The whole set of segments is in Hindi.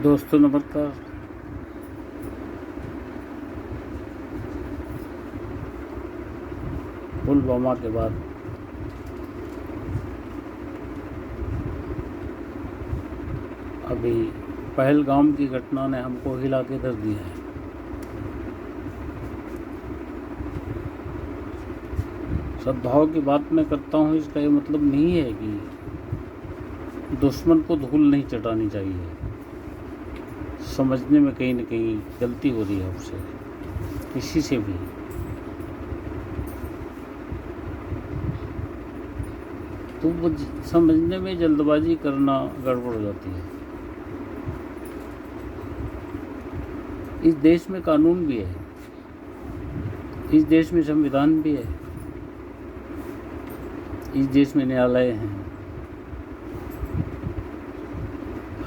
दोस्तों नमस्कार। पुलवामा के बाद अभी पहलगाम की घटना ने हमको हिला के धर दिया है। सद्भाव की बात मैं करता हूँ, इसका ये मतलब नहीं है कि दुश्मन को धूल नहीं चटानी चाहिए। समझने में कहीं न कहीं गलती हो रही है उससे, किसी से भी। तो वो समझने में जल्दबाजी करना गड़बड़ हो जाती है। इस देश में कानून भी है, इस देश में संविधान भी है, इस देश में न्यायालय हैं।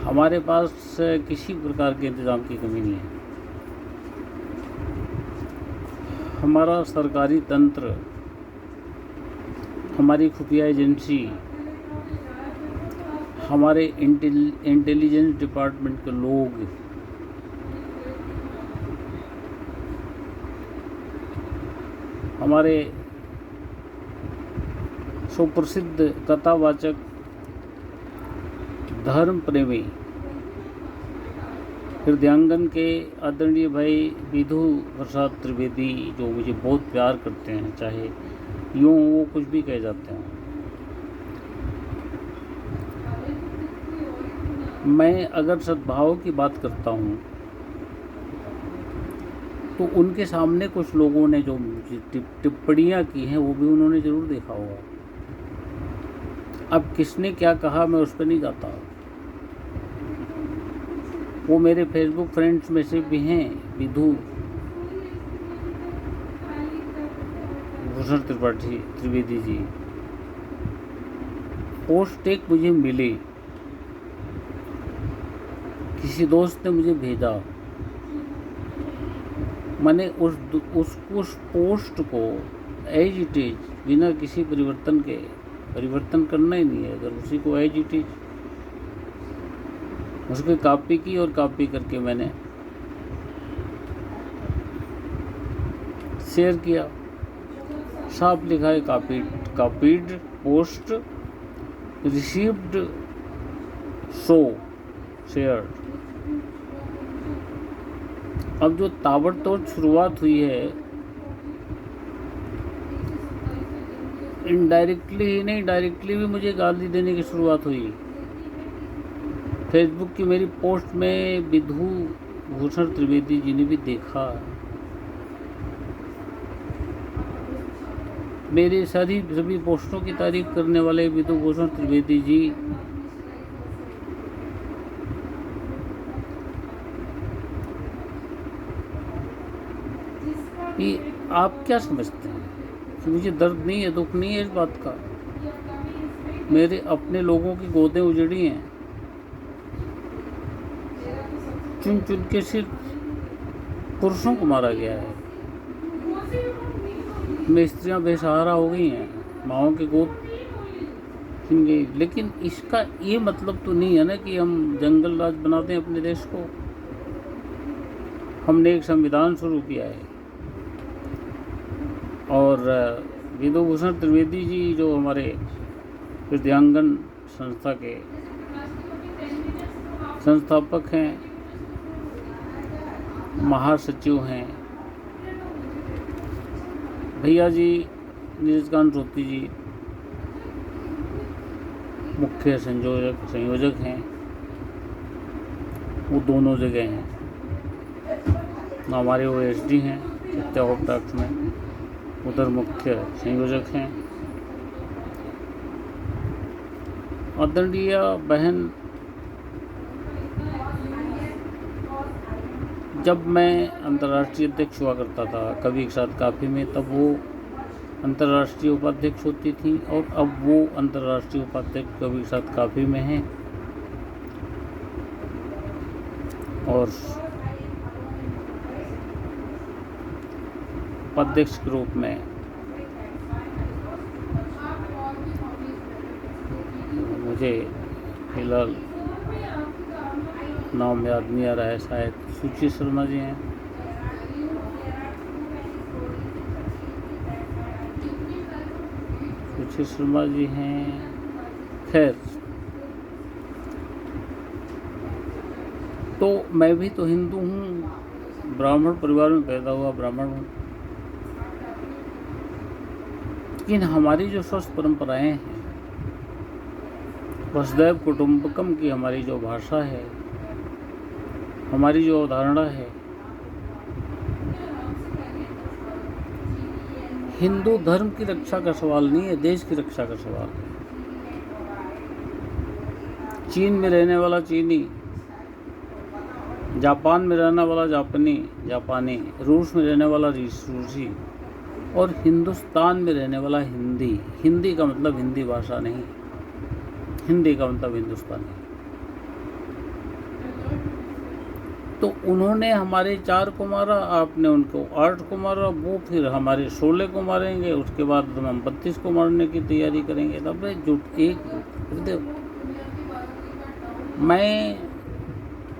हमारे पास किसी प्रकार के इंतज़ाम की कमी नहीं है। हमारा सरकारी तंत्र, हमारी खुफिया एजेंसी, हमारे इंटेलिजेंस डिपार्टमेंट के लोग हमारे सुप्रसिद्ध कथावाचक, धर्म प्रेमी, हृदयांगन के आदरणीय भाई विधु प्रसाद त्रिवेदी, जो मुझे बहुत प्यार करते हैं, चाहे यूँ वो कुछ भी कह जाते हैं। मैं अगर सद्भाव की बात करता हूँ तो उनके सामने कुछ लोगों ने जो टिप्पणियाँ की हैं वो भी उन्होंने ज़रूर देखा होगा। अब किसने क्या कहा मैं उस पर नहीं जाता। वो मेरे फेसबुक फ्रेंड्स में से भी हैं। विधु भूषण त्रिवेदी जी, पोस्ट एक मुझे मिली, किसी दोस्त ने मुझे भेजा। मैंने उस पोस्ट को एज इट इज, बिना किसी परिवर्तन के, परिवर्तन करना ही नहीं है, अगर उसी को एज इट इज, उसकी कॉपी की और कॉपी करके मैंने शेयर किया। साफ लिखा है copied post received so share. अब जो ताबड़तोड़ शुरुआत हुई है, इनडायरेक्टली ही नहीं डायरेक्टली भी मुझे गाली देने की शुरुआत हुई। फेसबुक की मेरी पोस्ट में विधु भूषण त्रिवेदी जी ने भी देखा। मेरे सभी पोस्टों की तारीफ करने वाले विधु भूषण त्रिवेदी जी कि आप क्या समझते हैं कि मुझे दर्द नहीं है, दुख नहीं है इस बात का। मेरे अपने लोगों की गोदें उजड़ी हैं, चुन चुन के सिर्फ पुरुषों को मारा गया है। में स्त्रियां बेसहारा हो गई हैं, माओं की गोद छिन गई। लेकिन इसका ये मतलब तो नहीं है ना कि हम जंगल राज बना दें अपने देश को। हमने एक संविधान शुरू किया है, और विधु भूषण त्रिवेदी जी जो हमारे हृदयांगन संस्था के संस्थापक हैं, महासचिव हैं, भैया जी नीरजकांत रोती जी मुख्य संयोजक हैं। वो दोनों जगह हैं। हमारे OSD हैं सत्या होप टॉक्स में, उधर मुख्य संयोजक हैं। आदरणीय बहन, जब मैं अंतर्राष्ट्रीय अध्यक्ष हुआ करता था कभी एक साथ काफ़ी में, तब वो अंतर्राष्ट्रीय उपाध्यक्ष होती थी, और अब वो अंतर्राष्ट्रीय उपाध्यक्ष कभी एक साथ काफ़ी में हैं। और उपाध्यक्ष के रूप में मुझे फिलहाल नाम याद नहीं आ रहा है, शायद सुची शर्मा जी हैं। सुची शर्मा जी हैं। खैर, तो मैं भी तो हिंदू हूँ, ब्राह्मण परिवार में पैदा हुआ ब्राह्मण हूँ, लेकिन हमारी जो स्वस्थ परंपराएं हैं, वसुधैव कुटुंबकम की हमारी जो भाषा है, हमारी जो अवधारणा है, हिंदू धर्म की रक्षा का सवाल नहीं है, देश की रक्षा का सवाल है। चीन में रहने वाला चीनी, जापान में रहने वाला जापानी, रूस में रहने वाला रूसी, और हिंदुस्तान में रहने वाला हिंदी का मतलब हिंदी भाषा नहीं, हिंदी का मतलब हिंदुस्तानी। तो उन्होंने हमारे 4 को मारा, आपने उनको 8 को मारा, वो फिर हमारे 16 को मारेंगे, उसके बाद हम 32 को मारने की तैयारी करेंगे। तब जुट मैं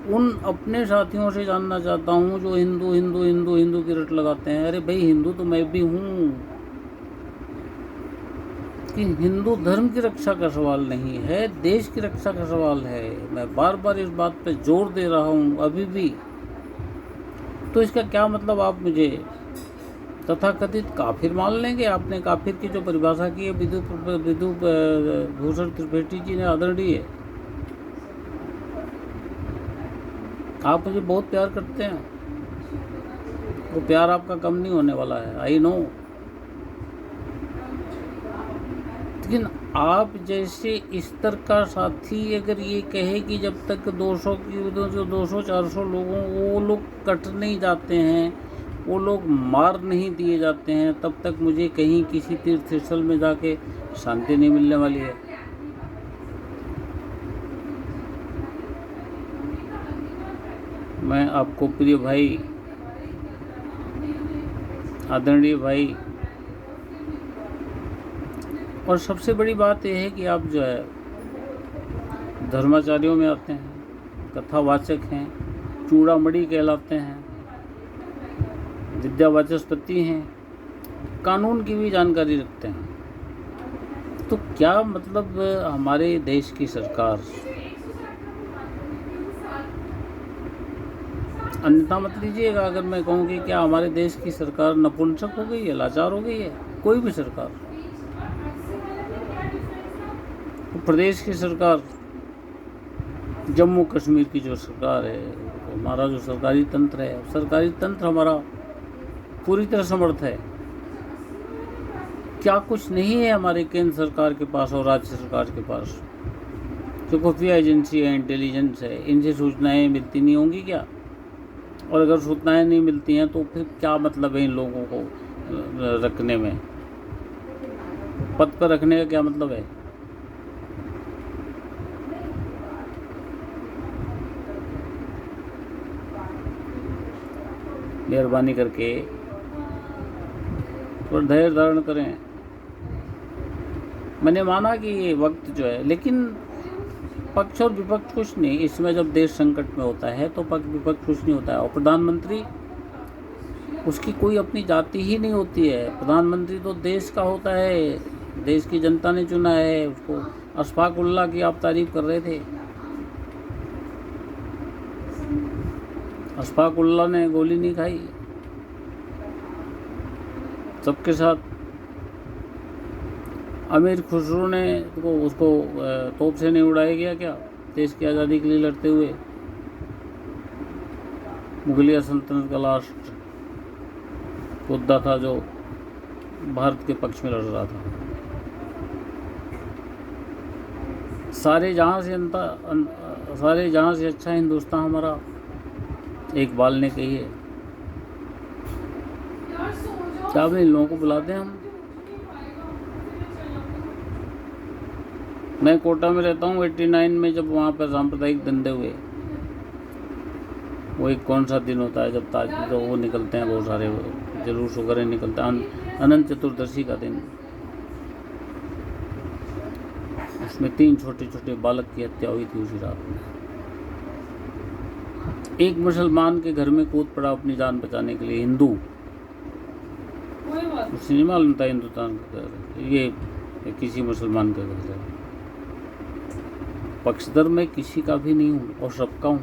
उन अपने साथियों से जानना चाहता हूँ जो हिंदू की रट लगाते हैं। अरे भाई, हिंदू तो मैं भी हूँ, कि हिंदू धर्म की रक्षा का सवाल नहीं है, देश की रक्षा का सवाल है। मैं बार बार इस बात पे जोर दे रहा हूँ अभी भी। तो इसका क्या मतलब आप मुझे तथाकथित काफिर मान लेंगे? आपने काफिर की जो परिभाषा की है विधु भूषण त्रिवेदी जी ने, आदरणीय, आप मुझे बहुत प्यार करते हैं, वो प्यार आपका कम नहीं होने वाला है, आई नो। लेकिन आप जैसे स्तर का साथी अगर ये कहे कि जब तक 200-400 लोगों, वो लोग कट नहीं जाते हैं, वो लोग मार नहीं दिए जाते हैं, तब तक मुझे कहीं किसी तीर्थ स्थल में जाके शांति नहीं मिलने वाली है। मैं आपको प्रिय भाई, आदरणीय भाई, और सबसे बड़ी बात यह है कि आप जो है धर्माचार्यों में आते हैं, कथावाचक हैं, चूड़ामणि कहलाते हैं, विद्यावाचस्पति हैं, कानून की भी जानकारी रखते हैं। तो क्या मतलब हमारे देश की सरकार, अन्यथा मत लीजिएगा अगर मैं कहूँ कि क्या हमारे देश की सरकार नपुंसक हो गई है, लाचार हो गई है? कोई भी सरकार, प्रदेश की सरकार, जम्मू कश्मीर की जो सरकार है, हमारा जो सरकारी तंत्र है, सरकारी तंत्र हमारा पूरी तरह समर्थ है। क्या कुछ नहीं है हमारे केंद्र सरकार के पास और राज्य सरकार के पास? जो खुफिया एजेंसी है, इंटेलिजेंस है, इनसे सूचनाएं मिलती नहीं होंगी क्या? और अगर सूचनाएं नहीं मिलती हैं तो फिर क्या मतलब है इन लोगों को रखने में, पद पर रखने का क्या मतलब है? मेहरबानी करके थोड़ा धैर्य धारण करें। मैंने माना कि ये वक्त जो है, लेकिन पक्ष और विपक्ष कुछ नहीं, इसमें जब देश संकट में होता है तो पक्ष विपक्ष कुछ नहीं होता है। और प्रधानमंत्री, उसकी कोई अपनी जाति ही नहीं होती है, प्रधानमंत्री तो देश का होता है, देश की जनता ने चुना है उसको। अशफाक उल्लाह की आप तारीफ कर रहे थे, अशफाक उल्लाह ने गोली नहीं खाई, सबके साथ। अमीर खुसरो ने उसको तोप से नहीं उड़ाया गया क्या, देश की आज़ादी के लिए लड़ते हुए? मुगलिया सल्तनत का लास्ट मुद्दा था जो भारत के पक्ष में लड़ रहा था। सारे जहां से अच्छा हिंदुस्तान हमारा, एक बाल ने कही है। क्या इन लोगों को बुलाते हैं हम? मैं कोटा में रहता हूँ, 89 में जब वहाँ पर सांप्रदायिक दंगे हुए, वो एक कौन सा दिन होता है जब तो वो निकलते हैं, बहुत सारे जुलूस वगैरह निकलते हैं, अनंत चतुर्दशी का दिन, उसमें 3 छोटे छोटे बालक की हत्या हुई थी उसी रात में। एक मुसलमान के घर में कूद पड़ा अपनी जान बचाने के लिए, हिंदू। उसे नहीं मालूम था हिंदुस्तान का घर ये किसी मुसलमान का घर है। पक्षधर मैं किसी का भी नहीं हूँ और सबका हूँ।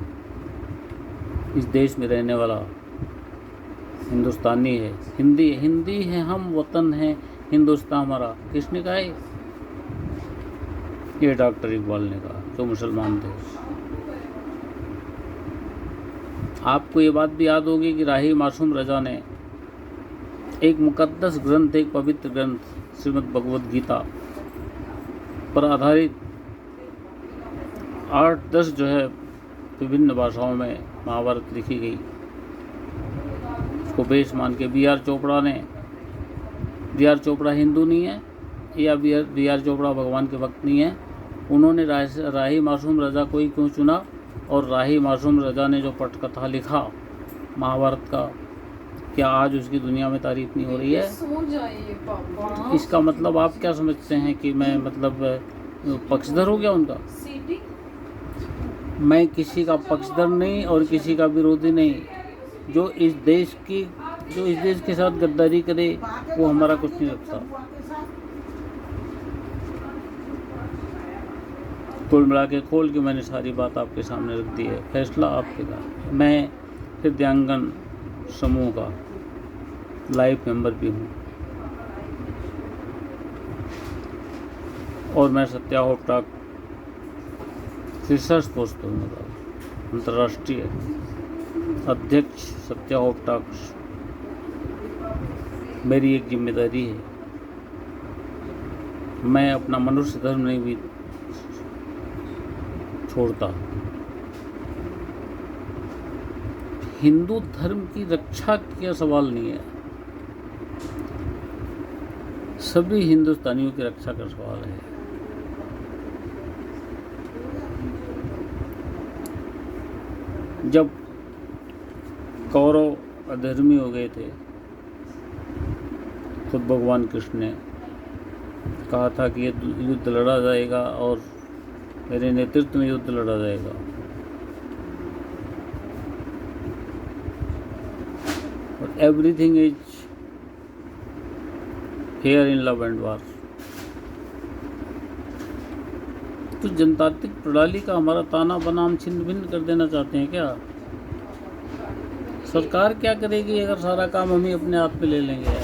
इस देश में रहने वाला हिंदुस्तानी है, हिंदी है, हम वतन है हिंदुस्तान हमारा। किसने कहा है? ये डॉक्टर इकबाल ने कहा, जो मुसलमान थे। आपको ये बात भी याद होगी कि राही मासूम रजा ने एक मुकद्दस ग्रंथ, एक पवित्र ग्रंथ श्रीमद् भगवद गीता पर आधारित 8-10 जो है विभिन्न भाषाओं में महाभारत लिखी गई। उसको बेस मान के बी आर चोपड़ा हिंदू नहीं है, या बी आर चोपड़ा भगवान के भक्त नहीं है। उन्होंने राही मासूम रजा को ही क्यों चुना, और राही मासूम रजा ने जो पटकथा लिखा महाभारत का, क्या आज उसकी दुनिया में तारीफ नहीं हो रही है? इसका मतलब आप क्या समझते हैं कि मैं मतलब पक्षधर हो गया उनका? मैं किसी का पक्षधर नहीं और किसी का विरोधी नहीं। जो इस देश के साथ गद्दारी करे वो हमारा कुछ नहीं रखता। कुल मिला के खोल के मैंने सारी बात आपके सामने रख दी है, फैसला आपके का। मैं हृदयांगन समूह का लाइफ मेंबर भी हूँ और मैं सत्या होप टॉक शीर्ष पोस्ट हूँ, अंतर्राष्ट्रीय अध्यक्ष सत्या होप टॉक। मेरी एक जिम्मेदारी है, मैं अपना मनुष्य धर्म नहीं भी छोड़ता। हिंदू धर्म की रक्षा का सवाल नहीं है, सभी हिंदुस्तानियों की रक्षा का सवाल है। जब कौरव अधर्मी हो गए थे, खुद भगवान कृष्ण ने कहा था कि ये युद्ध लड़ा जाएगा और मेरे नेतृत्व में युद्ध लड़ा जाएगा। और everything is fair in love and वार। तो जनतांत्रिक प्रणाली का हमारा ताना बनाम छिन्न भिन्न कर देना चाहते हैं क्या? सरकार क्या करेगी अगर सारा काम हम ही अपने हाथ में ले लेंगे?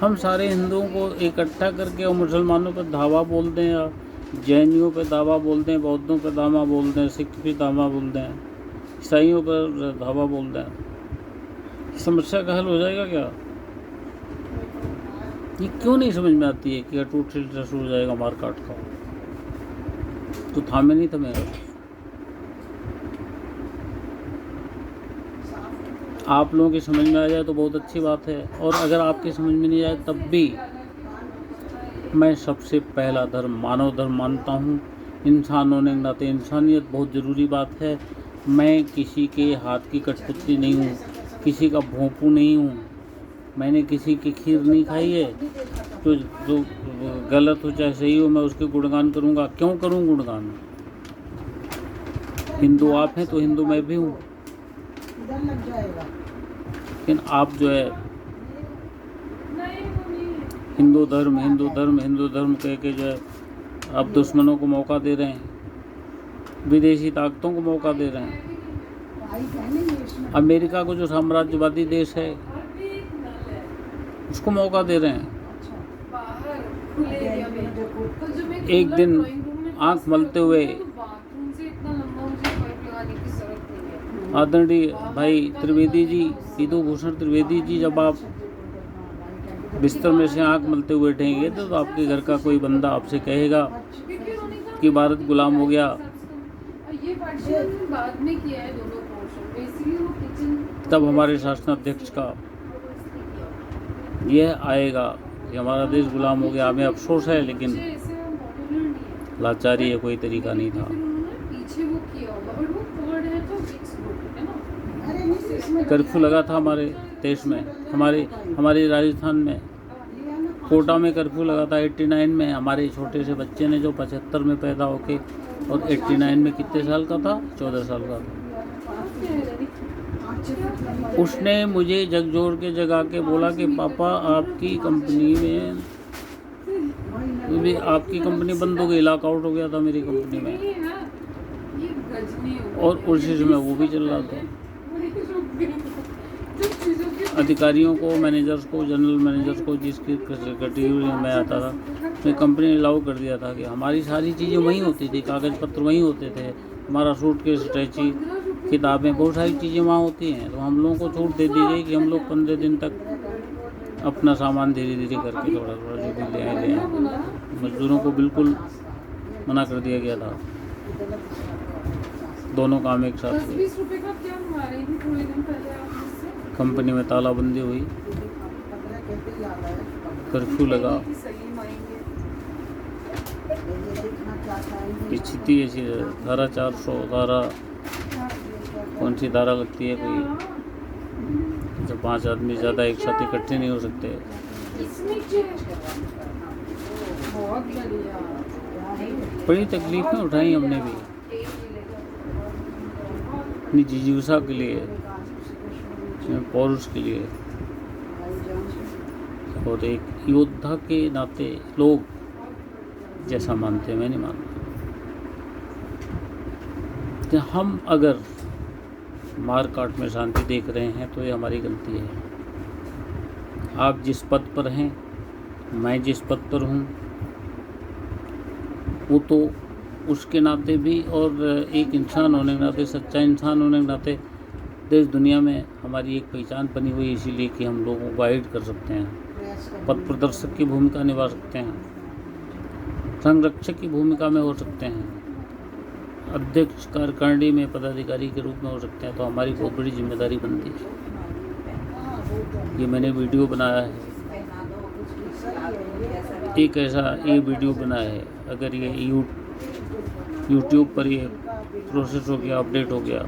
हम सारे हिंदुओं को इकट्ठा करके और मुसलमानों पर धावा बोल दें, या जैनियों पे दावा बोल दें, बौद्धों पे दावा बोल दें, सिख पे दावा बोल दें, ईसाइयों पर धावा बोल दें, समस्या का हल हो जाएगा क्या? ये क्यों नहीं समझ में आती है कि अटूट सिलसिला शुरू हो जाएगा मार काट का, तो थामे नहीं थमेगा। आप लोगों की समझ में आ जाए तो बहुत अच्छी बात है, और अगर आपकी समझ में नहीं आए तब भी मैं सबसे पहला धर्म मानव धर्म मानता हूँ। इंसान होने के नाते इंसानियत बहुत ज़रूरी बात है। मैं किसी के हाथ की कठपुतली नहीं हूँ, किसी का भोंपू नहीं हूँ। मैंने किसी की खीर नहीं खाई है, तो जो गलत हो चाहे सही हो मैं उसके गुणगान करूँगा। क्यों करूँ गुणगान? हिंदू आप हैं तो हिंदू मैं भी हूँ। लेकिन आप जो है हिंदू धर्म कह के जो है आप दुश्मनों को मौका दे रहे हैं, विदेशी ताकतों को मौका दे रहे हैं। अमेरिका को जो साम्राज्यवादी देश है उसको मौका दे रहे हैं। एक दिन आंख मलते हुए आदरणीय भाई त्रिवेदी जी, विधु भूषण त्रिवेदी जी, जब आप बिस्तर में से आंख मलते हुए उठेंगे तो आपके घर का कोई बंदा आपसे कहेगा कि भारत गुलाम हो गया, तब हमारे शासनाध्यक्ष का यह आएगा कि हमारा देश गुलाम हो गया। हमें अफसोस है, लेकिन लाचारी है, कोई तरीका नहीं था। कर्फ्यू लगा था हमारे देश में, हमारे राजस्थान में कोटा में कर्फ्यू लगा था 89 में। हमारे छोटे से बच्चे ने जो 75 में पैदा होके और 89 में कितने साल का था? 14 साल का था। उसने मुझे झकझोर के जगा के बोला कि पापा आपकी कंपनी में भी आपकी कंपनी बंद हो गई, लॉकआउट हो गया था मेरी कंपनी में, और उसी समय वो भी चल रहा था। अधिकारियों को, मैनेजर्स को, जनरल मैनेजर्स को, जिसकी कैटेगरी में आता था, मैं कंपनी ने अलाउ कर दिया था कि हमारी सारी चीज़ें वहीं होती थी, कागज़ पत्र वहीं होते थे, हमारा सूटकेस, स्ट्रेची, किताबें, बहुत सारी चीज़ें वहाँ होती हैं। तो हम लोगों को छूट दे दी गई कि हम लोग 15 दिन तक अपना सामान धीरे धीरे करके थोड़ा थोड़ा जो भी ले आए। मजदूरों को बिल्कुल मना कर दिया गया था, दोनों काम एक साथ हुए। कंपनी में तालाबंदी हुई, कर्फ्यू लगा, स्थिति ऐसी है। धारा 400, धारा कौन सी धारा लगती है कोई, जब 5 आदमी ज़्यादा एक साथ इकट्ठे नहीं हो सकते। बड़ी तकलीफें उठाई हमने भी अपनी जिजीविका के लिए, पौरुष के लिए, और एक योद्धा के नाते लोग जैसा मानते हैं, मैं नहीं मानता। कि हम अगर मार काट में शांति देख रहे हैं तो ये हमारी गलती है। आप जिस पद पर हैं, मैं जिस पद पर हूँ, वो तो उसके नाते भी, और एक इंसान होने के नाते, सच्चा इंसान होने के नाते, देश दुनिया में हमारी एक पहचान बनी हुई है, इसीलिए कि हम लोगों को गाइड कर सकते हैं, पथ प्रदर्शक की भूमिका निभा सकते हैं, संरक्षक की भूमिका में हो सकते हैं, अध्यक्ष कार्यकारिणी में पदाधिकारी के रूप में हो सकते हैं। तो हमारी बहुत बड़ी जिम्मेदारी बनती है। ये मैंने वीडियो बनाया है, एक ऐसा ये वीडियो बनाया है, अगर ये यूट्यूब पर ये प्रोसेस हो गया, अपडेट हो गया,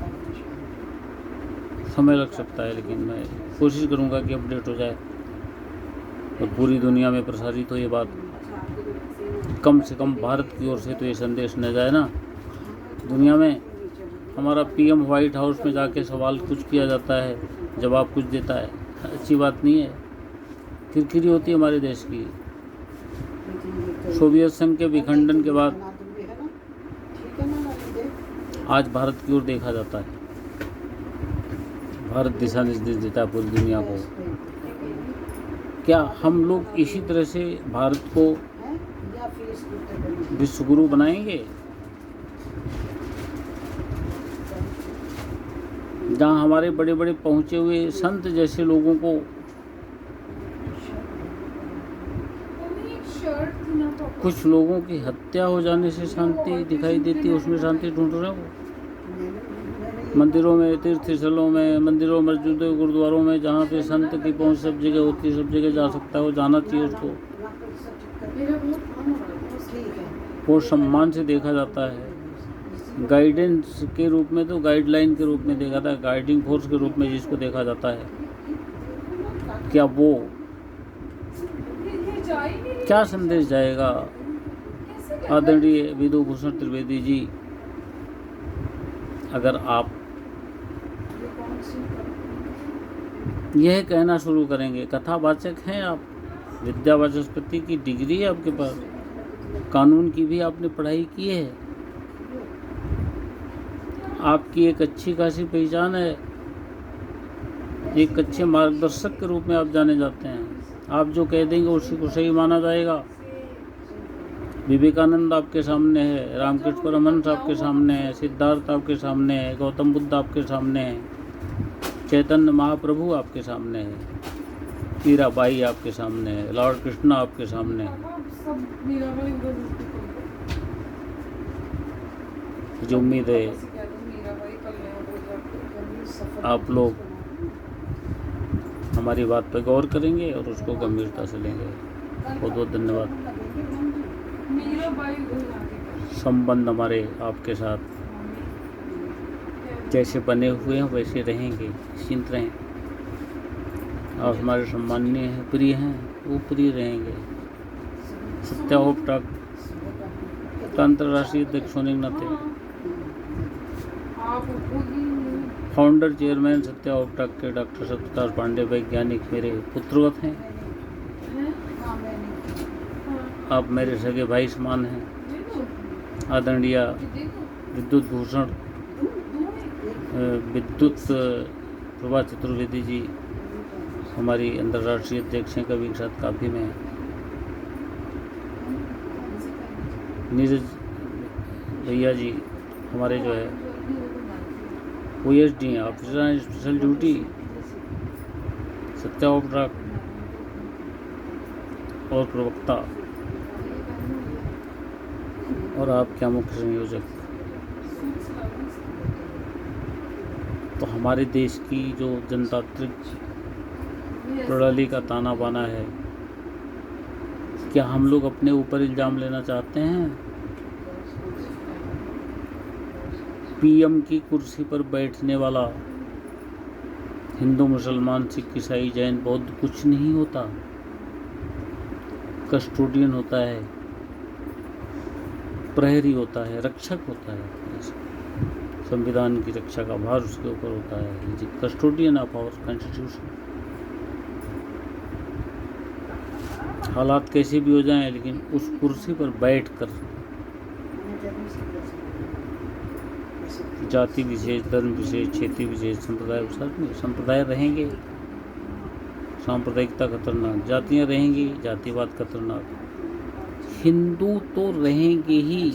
समय लग सकता है, लेकिन मैं कोशिश करूंगा कि अपडेट हो जाए और पूरी दुनिया में प्रसारित हो ये बात। कम से कम भारत की ओर से तो ये संदेश न जाए ना दुनिया में। हमारा पीएम व्हाइट हाउस में जाके सवाल कुछ किया जाता है, जवाब कुछ देता है, अच्छी बात नहीं है, किरकिरी होती है हमारे देश की। सोवियत संघ के विखंडन के बाद आज भारत की ओर देखा जाता है, भारत दिशा निर्देश देता है पूरी दुनिया को। क्या हम लोग इसी तरह से भारत को विश्वगुरु बनाएंगे, जहाँ हमारे बड़े बड़े पहुँचे हुए संत जैसे लोगों को कुछ लोगों की हत्या हो जाने से शांति दिखाई देती है, उसमें शांति ढूंढ रहे हो? मंदिरों में, तीर्थ स्थलों में, मंदिरों, मस्जिदों, गुरुद्वारों में, जहाँ पे संत की पहुँच सब जगह होती है, सब जगह जा सकता है, वो जाना चाहिए उसको। वो सम्मान से देखा जाता है, गाइडेंस के रूप में, तो गाइडलाइन के रूप में देखा था, गाइडिंग फोर्स के रूप में जिसको देखा जाता है। क्या वो क्या संदेश जाएगा आदरणीय विधुभूषण त्रिवेदी जी, अगर आप यह कहना शुरू करेंगे, कथावाचक हैं आप, विद्या वाचस्पति की डिग्री है आपके पास, कानून की भी आपने पढ़ाई की है, आपकी एक अच्छी खासी पहचान है, एक अच्छे मार्गदर्शक के रूप में आप जाने जाते हैं। आप जो कह देंगे उसी को सही माना जाएगा। विवेकानंद आपके सामने है, रामकृष्ण परमहंस आपके सामने है, सिद्धार्थ आपके सामने है, गौतम बुद्ध आपके सामने है, चैतन्य महाप्रभु आपके सामने है, मीराबाई आपके सामने है, लॉर्ड कृष्णा आपके सामने है। मुझे उम्मीद है आप लोग हमारी बात पर गौर करेंगे और उसको गंभीरता से लेंगे। बहुत बहुत धन्यवाद। संबंध हमारे आपके साथ जैसे बने हुए हैं वैसे रहेंगे, निश्चिंत रहें। आप हमारे सम्माननीय हैं, प्रिय हैं, वो प्रिय रहेंगे। सत्या होप टॉक का अंतर्राष्ट्रीय अध्यक्ष होने के नाते फाउंडर चेयरमैन सत्या उपटक के डॉक्टर सत्यप्रकाश पांडे वैज्ञानिक मेरे पुत्रवत हैं। आप मेरे सगे भाई समान हैं। आदरणीय विद्युत भूषण विद्युत प्रभा चतुर्वेदी जी हमारी अंतर्राष्ट्रीय अध्यक्ष हैं कवि के साथ काफ़ी में। नीरज भैया जी हमारे जो है OSD हैं, ऑफिसर स्पेशल ड्यूटी। सत्या उपटक और प्रवक्ता और आपके मुख्य संयोजक। तो हमारे देश की जो जनतांत्रिक प्रणाली का ताना बाना है, क्या हम लोग अपने ऊपर इल्ज़ाम लेना चाहते हैं? PM की कुर्सी पर बैठने वाला हिंदू मुसलमान सिख ईसाई जैन बौद्ध कुछ नहीं होता, कस्टोडियन होता है, प्रहरी होता है, रक्षक होता है। संविधान की रक्षा का भार उसके ऊपर होता है। जी कस्टोडियन ऑफ आवर कॉन्स्टिट्यूशन। हालात कैसे भी हो जाएं, लेकिन उस कुर्सी पर बैठकर जाति विशेष, धर्म विशेष, क्षेत्रीय विशेष, संप्रदाय विशेष संप्रदाय रहेंगे, सांप्रदायिकता खतरनाक, जातियां रहेंगी, जातिवाद खतरनाक, हिंदू तो रहेंगे ही।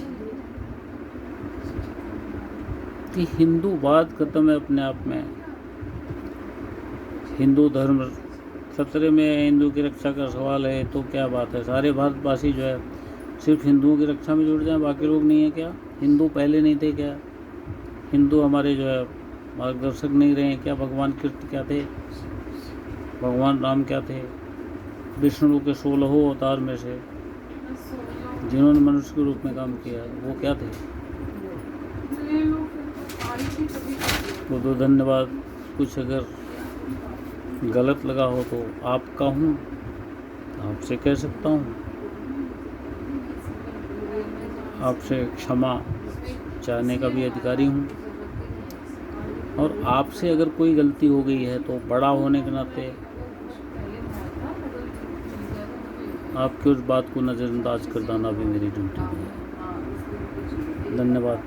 कि हिंदूवाद खत्म है अपने आप में, हिंदू धर्म खतरे में है, हिंदू की रक्षा का सवाल है, तो क्या बात है? सारे भारतवासी जो है सिर्फ हिंदुओं की रक्षा में जुड़ जाएं, बाकी लोग नहीं है क्या? हिंदू पहले नहीं थे क्या? हिंदू हमारे जो है मार्गदर्शक नहीं रहे क्या? भगवान कृष्ण क्या थे? भगवान राम क्या थे? विष्णु के 16 अवतार में से जिन्होंने मनुष्य के रूप में काम किया वो क्या थे? तो धन्यवाद। कुछ अगर गलत लगा हो तो आपका हूँ, आपसे कह सकता हूँ, आपसे क्षमा चाहने का भी अधिकारी हूँ। और आपसे अगर कोई गलती हो गई है तो बड़ा होने के नाते आपकी उस बात को नज़रअंदाज कर देना भी मेरी ड्यूटी है। धन्यवाद।